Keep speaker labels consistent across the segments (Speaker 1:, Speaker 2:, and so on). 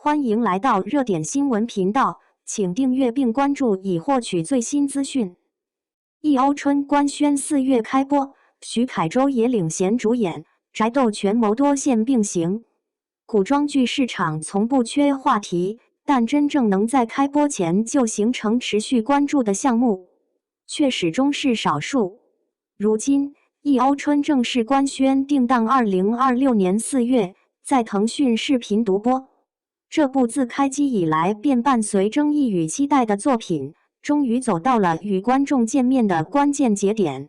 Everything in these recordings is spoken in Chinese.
Speaker 1: 欢迎来到热点新闻频道，请订阅并关注以获取最新资讯。忆欧春官宣4月开播，徐凯、周也领衔主演，宅斗权谋多线并行。古装剧市场从不缺话题，但真正能在开播前就形成持续关注的项目，却始终是少数。如今，忆欧春正式官宣定档2026年4月，在腾讯视频独播。这部自开机以来便伴随争议与期待的作品，终于走到了与观众见面的关键节点。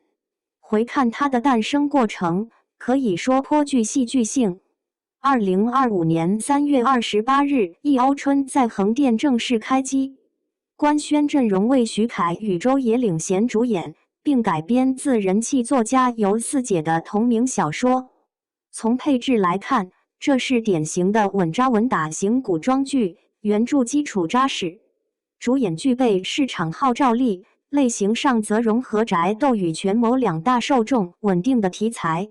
Speaker 1: 回看它的诞生过程，可以说颇具戏剧性。2025年3月28日，忆欧春在横店正式开机，官宣阵容为徐凯与周也领衔主演，并改编自人气作家游四姐的同名小说。从配置来看，这是典型的稳扎稳打型古装剧，原著基础扎实，主演具备市场号召力，类型上则融合宅斗与权谋两大受众稳定的题材。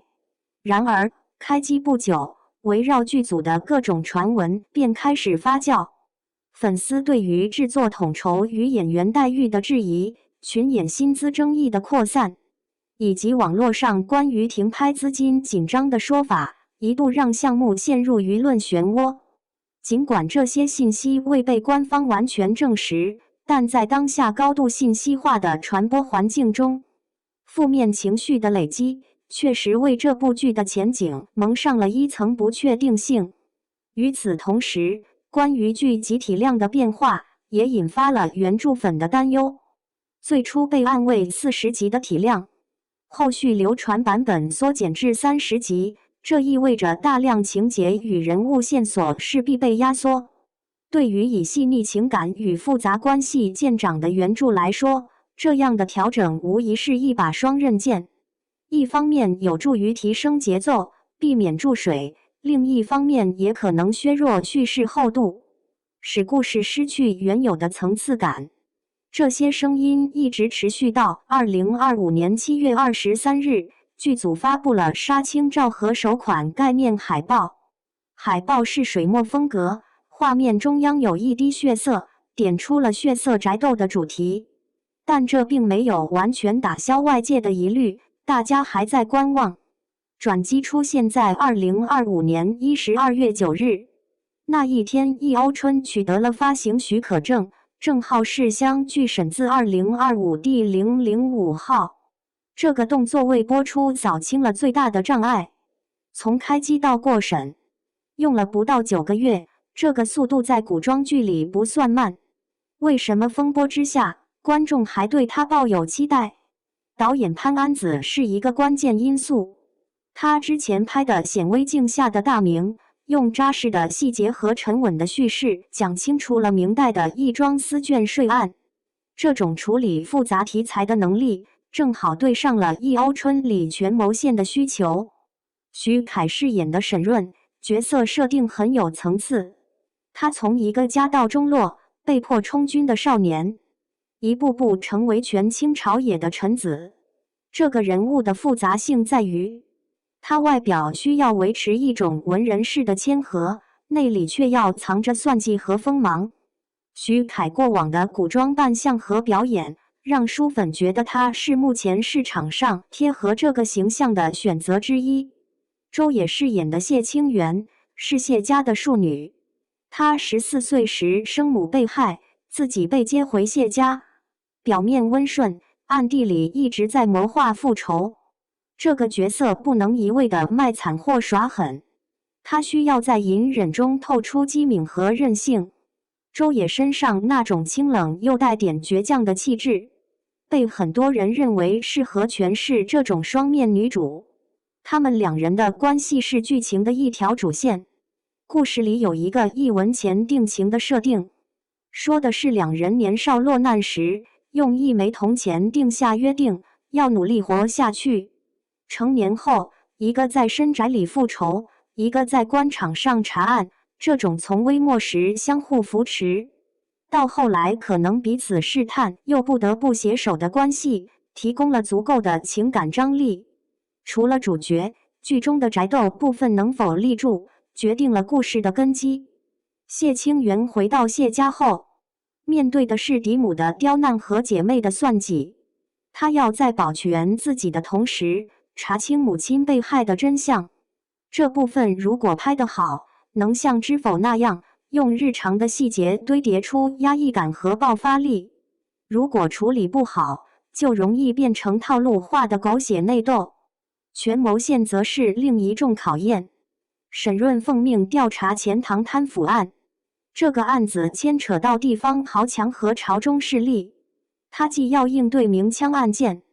Speaker 1: 然而，开机不久，围绕剧组的各种传闻便开始发酵，粉丝对于制作统筹与演员待遇的质疑，群演薪资争议的扩散，以及网络上关于停拍资金紧张的说法，一度让项目陷入舆论漩涡。尽管这些信息未被官方完全证实，但在当下高度信息化的传播环境中，负面情绪的累积确实为这部剧的前景蒙上了一层不确定性。与此同时，关于剧集体量的变化也引发了原著粉的担忧。最初被按为40集的体量，后续流传版本缩减至30集，这意味着大量情节与人物线索势必被压缩。对于以细腻情感与复杂关系见长的原著来说，这样的调整无疑是一把双刃剑。一方面有助于提升节奏，避免注水，另一方面也可能削弱叙事厚度，使故事失去原有的层次感。这些声音一直持续到2025年7月23日，剧组发布了杀青照和首款概念海报。海报是水墨风格，画面中央有一滴血色，点出了血色宅斗的主题。但这并没有完全打消外界的疑虑，大家还在观望。转机出现在2025年12月9日，那一天忆欧春取得了发行许可证，证号是乡剧审字2025第005号。这个动作为播出扫清了最大的障碍。从开机到过审，用了不到9个月，这个速度在古装剧里不算慢。为什么风波之下，观众还对他抱有期待？导演潘安子是一个关键因素。他之前拍的《显微镜下的大明》，用扎实的细节和沉稳的叙事讲清楚了明代的一桩丝绢税案。这种处理复杂题材的能力，正好对上了忆欧春里权谋线的需求。徐凯饰演的沈润，角色设定很有层次。他从一个家道中落、被迫充军的少年，一步步成为权倾朝野的臣子。这个人物的复杂性在于，他外表需要维持一种文人式的谦和，内里却要藏着算计和锋芒。徐凯过往的古装扮相和表演，让书粉觉得他是目前市场上贴合这个形象的选择之一。周也饰演的谢清源是谢家的庶女，她14岁时生母被害，自己被接回谢家，表面温顺，暗地里一直在谋划复仇。这个角色不能一味的卖惨或耍狠，他需要在隐忍中透出机敏和韧性。周也身上那种清冷又带点倔强的气质，被很多人认为适合诠释这种双面女主。他们两人的关系是剧情的一条主线。故事里有一个一文钱定情的设定，说的是两人年少落难时，用1枚铜钱定下约定，要努力活下去。成年后，一个在深宅里复仇，一个在官场上查案，这种从微末时相互扶持，到后来可能彼此试探又不得不携手的关系，提供了足够的情感张力。除了主角，剧中的宅斗部分能否立住，决定了故事的根基。谢清源回到谢家后，面对的是嫡母的刁难和姐妹的算计。他要在保全自己的同时，查清母亲被害的真相。这部分如果拍得好，能像《知否》那样，用日常的细节堆叠出压抑感和爆发力；如果处理不好，就容易变成套路化的狗血内斗。权谋线则是另一重考验。沈润奉命调查钱塘贪腐案，这个案子牵扯到地方豪强和朝中势力，他既要应对明枪暗箭，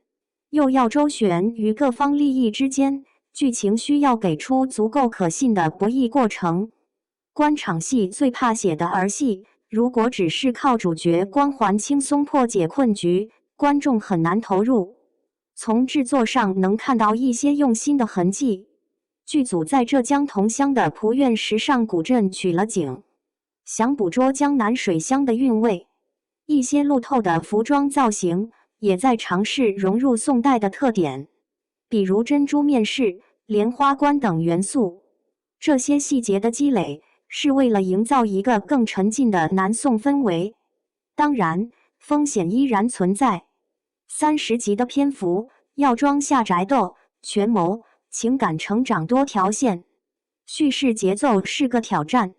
Speaker 1: 又要周旋于各方利益之间，剧情需要给出足够可信的博弈过程。官场戏最怕写的儿戏，如果只是靠主角光环轻松破解困局，观众很难投入。从制作上能看到一些用心的痕迹。剧组在浙江桐乡的蒲院石上古镇取了景，想捕捉江南水乡的韵味。一些路透的服装造型也在尝试融入宋代的特点，比如珍珠面饰、莲花冠等元素。这些细节的积累是为了营造一个更沉浸的南宋氛围。当然，风险依然存在。30集的篇幅要装下宅斗、权谋、情感成长多条线，叙事节奏是个挑战。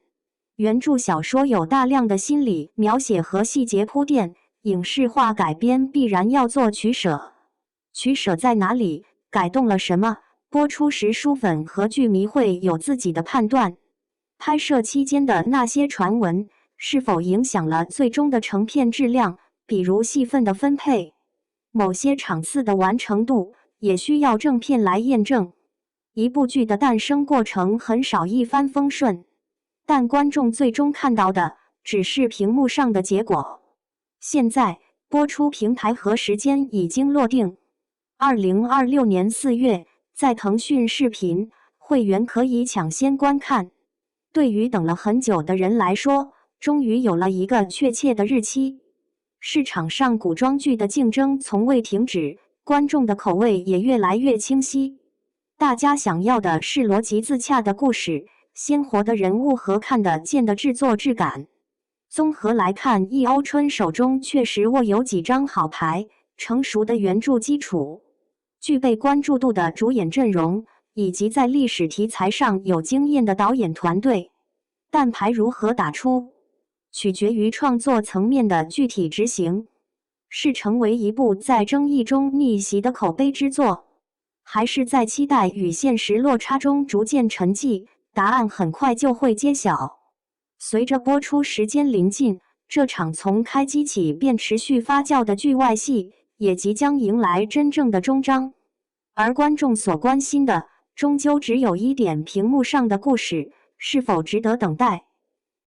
Speaker 1: 原著小说有大量的心理描写和细节铺垫，影视化改编必然要做取舍。取舍在哪里？改动了什么？播出时书粉和剧迷会有自己的判断。拍摄期间的那些传闻是否影响了最终的成片质量？比如戏份的分配，某些场次的完成度，也需要正片来验证。一部剧的诞生过程很少一帆风顺，但观众最终看到的只是屏幕上的结果。现在播出平台和时间已经落定，2026年4月，在腾讯视频会员可以抢先观看。对于等了很久的人来说，终于有了一个确切的日期。市场上古装剧的竞争从未停止，观众的口味也越来越清晰。大家想要的是逻辑自洽的故事，鲜活的人物和看得见的制作质感。综合来看，易欧春手中确实握有几张好牌，成熟的原著基础，具备关注度的主演阵容，以及在历史题材上有经验的导演团队。但牌如何打出，取决于创作层面的具体执行。是成为一部在争议中逆袭的口碑之作，还是在期待与现实落差中逐渐沉寂？答案很快就会揭晓。随着播出时间临近，这场从开机起便持续发酵的剧外戏也即将迎来真正的终章。而观众所关心的，终究只有一点：屏幕上的故事是否值得等待？